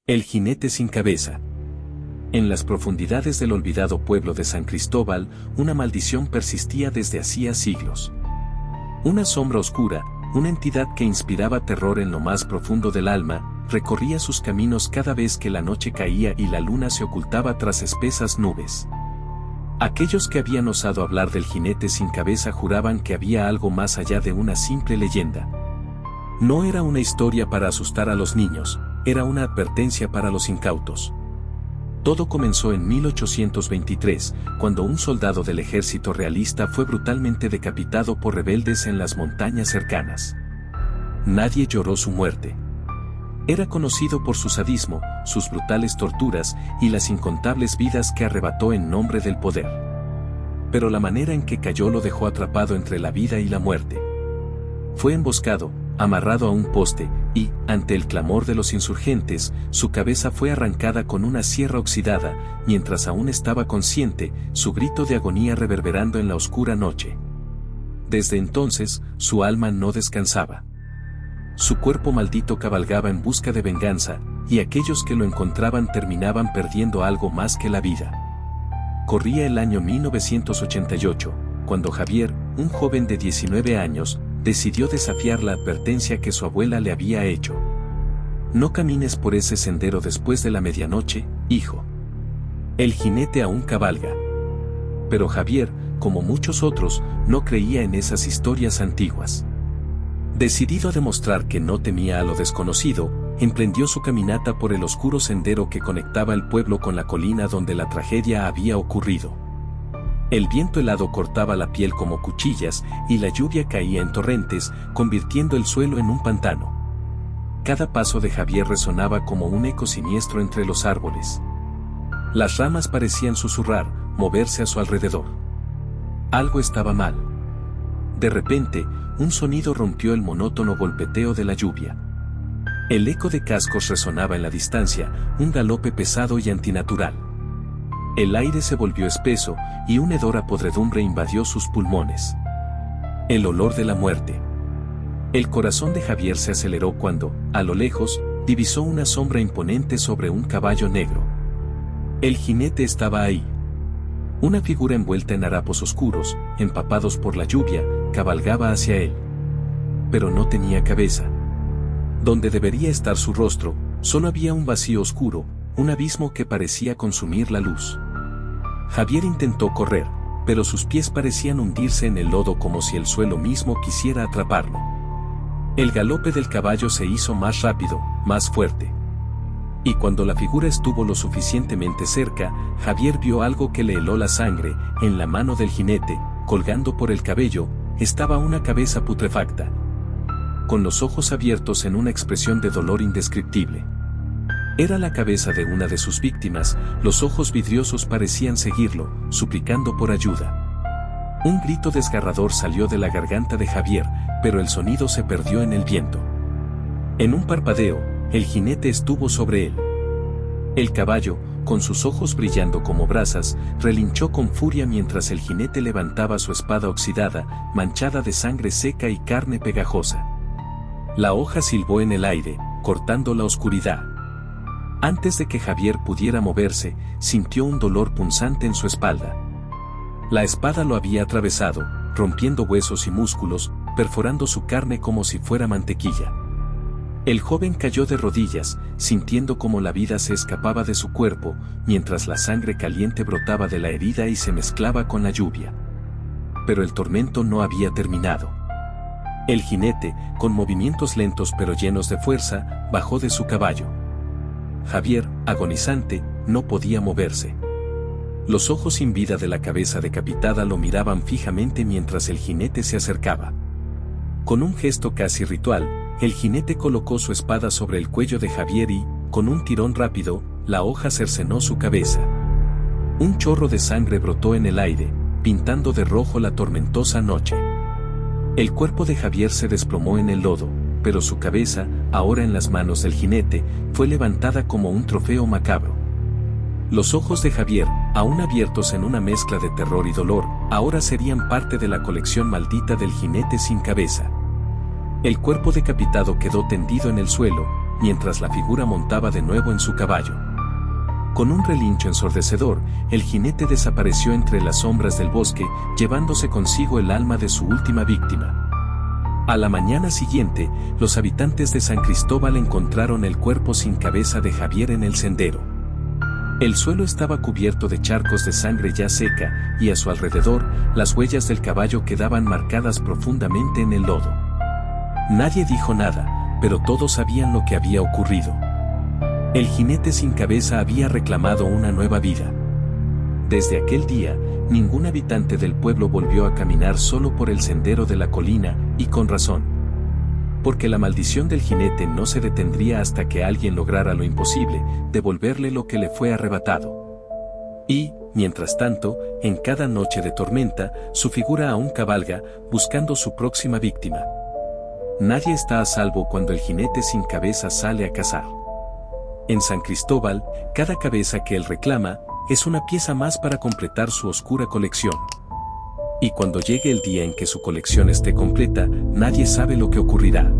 El jinete sin cabeza. En las profundidades del olvidado pueblo de San Cristóbal, una maldición persistía desde hacía siglos. Una sombra oscura, una entidad que inspiraba terror en lo más profundo del alma, recorría sus caminos cada vez que la noche caía y la luna se ocultaba tras espesas nubes. Aquellos que habían osado hablar del jinete sin cabeza juraban que había algo más allá de una simple leyenda. No era una historia para asustar a los niños, era una advertencia para los incautos. Todo comenzó en 1823, cuando un soldado del ejército realista fue brutalmente decapitado por rebeldes en las montañas cercanas. Nadie lloró su muerte. Era conocido por su sadismo, sus brutales torturas y las incontables vidas que arrebató en nombre del poder. Pero la manera en que cayó lo dejó atrapado entre la vida y la muerte. Fue emboscado, amarrado a un poste, y, ante el clamor de los insurgentes, su cabeza fue arrancada con una sierra oxidada, mientras aún estaba consciente, su grito de agonía reverberando en la oscura noche. Desde entonces, su alma no descansaba. Su cuerpo maldito cabalgaba en busca de venganza, y aquellos que lo encontraban terminaban perdiendo algo más que la vida. Corría el año 1988, cuando Javier, un joven de 19 años, decidió desafiar la advertencia que su abuela le había hecho. No camines por ese sendero después de la medianoche, hijo. El jinete aún cabalga. Pero Javier, como muchos otros, no creía en esas historias antiguas. Decidido a demostrar que no temía a lo desconocido, emprendió su caminata por el oscuro sendero que conectaba el pueblo con la colina donde la tragedia había ocurrido. El viento helado cortaba la piel como cuchillas y la lluvia caía en torrentes, convirtiendo el suelo en un pantano. Cada paso de Javier resonaba como un eco siniestro entre los árboles. Las ramas parecían susurrar, moverse a su alrededor. Algo estaba mal. De repente, un sonido rompió el monótono golpeteo de la lluvia. El eco de cascos resonaba en la distancia, un galope pesado y antinatural. El aire se volvió espeso, y un hedor a podredumbre invadió sus pulmones. El olor de la muerte. El corazón de Javier se aceleró cuando, a lo lejos, divisó una sombra imponente sobre un caballo negro. El jinete estaba ahí. Una figura envuelta en harapos oscuros, empapados por la lluvia, cabalgaba hacia él. Pero no tenía cabeza. Donde debería estar su rostro, solo había un vacío oscuro, un abismo que parecía consumir la luz. Javier intentó correr, pero sus pies parecían hundirse en el lodo como si el suelo mismo quisiera atraparlo. El galope del caballo se hizo más rápido, más fuerte. Y cuando la figura estuvo lo suficientemente cerca, Javier vio algo que le heló la sangre. En la mano del jinete, colgando por el cabello, estaba una cabeza putrefacta, con los ojos abiertos en una expresión de dolor indescriptible. Era la cabeza de una de sus víctimas, los ojos vidriosos parecían seguirlo, suplicando por ayuda. Un grito desgarrador salió de la garganta de Javier, pero el sonido se perdió en el viento. En un parpadeo, el jinete estuvo sobre él. El caballo, con sus ojos brillando como brasas, relinchó con furia mientras el jinete levantaba su espada oxidada, manchada de sangre seca y carne pegajosa. La hoja silbó en el aire, cortando la oscuridad. Antes de que Javier pudiera moverse, sintió un dolor punzante en su espalda. La espada lo había atravesado, rompiendo huesos y músculos, perforando su carne como si fuera mantequilla. El joven cayó de rodillas, sintiendo como la vida se escapaba de su cuerpo, mientras la sangre caliente brotaba de la herida y se mezclaba con la lluvia. Pero el tormento no había terminado. El jinete, con movimientos lentos pero llenos de fuerza, bajó de su caballo. Javier, agonizante, no podía moverse. Los ojos sin vida de la cabeza decapitada lo miraban fijamente mientras el jinete se acercaba. Con un gesto casi ritual, el jinete colocó su espada sobre el cuello de Javier y, con un tirón rápido, la hoja cercenó su cabeza. Un chorro de sangre brotó en el aire, pintando de rojo la tormentosa noche. El cuerpo de Javier se desplomó en el lodo, pero su cabeza, ahora en las manos del jinete, fue levantada como un trofeo macabro. Los ojos de Javier, aún abiertos en una mezcla de terror y dolor, ahora serían parte de la colección maldita del jinete sin cabeza. El cuerpo decapitado quedó tendido en el suelo, mientras la figura montaba de nuevo en su caballo. Con un relincho ensordecedor, el jinete desapareció entre las sombras del bosque, llevándose consigo el alma de su última víctima. A la mañana siguiente, los habitantes de San Cristóbal encontraron el cuerpo sin cabeza de Javier en el sendero. El suelo estaba cubierto de charcos de sangre ya seca, y a su alrededor, las huellas del caballo quedaban marcadas profundamente en el lodo. Nadie dijo nada, pero todos sabían lo que había ocurrido. El jinete sin cabeza había reclamado una nueva vida. Desde aquel día, ningún habitante del pueblo volvió a caminar solo por el sendero de la colina, y con razón. Porque la maldición del jinete no se detendría hasta que alguien lograra lo imposible, devolverle lo que le fue arrebatado. Y, mientras tanto, en cada noche de tormenta, su figura aún cabalga, buscando su próxima víctima. Nadie está a salvo cuando el jinete sin cabeza sale a cazar. En San Cristóbal, cada cabeza que él reclama, es una pieza más para completar su oscura colección. Y cuando llegue el día en que su colección esté completa, nadie sabe lo que ocurrirá.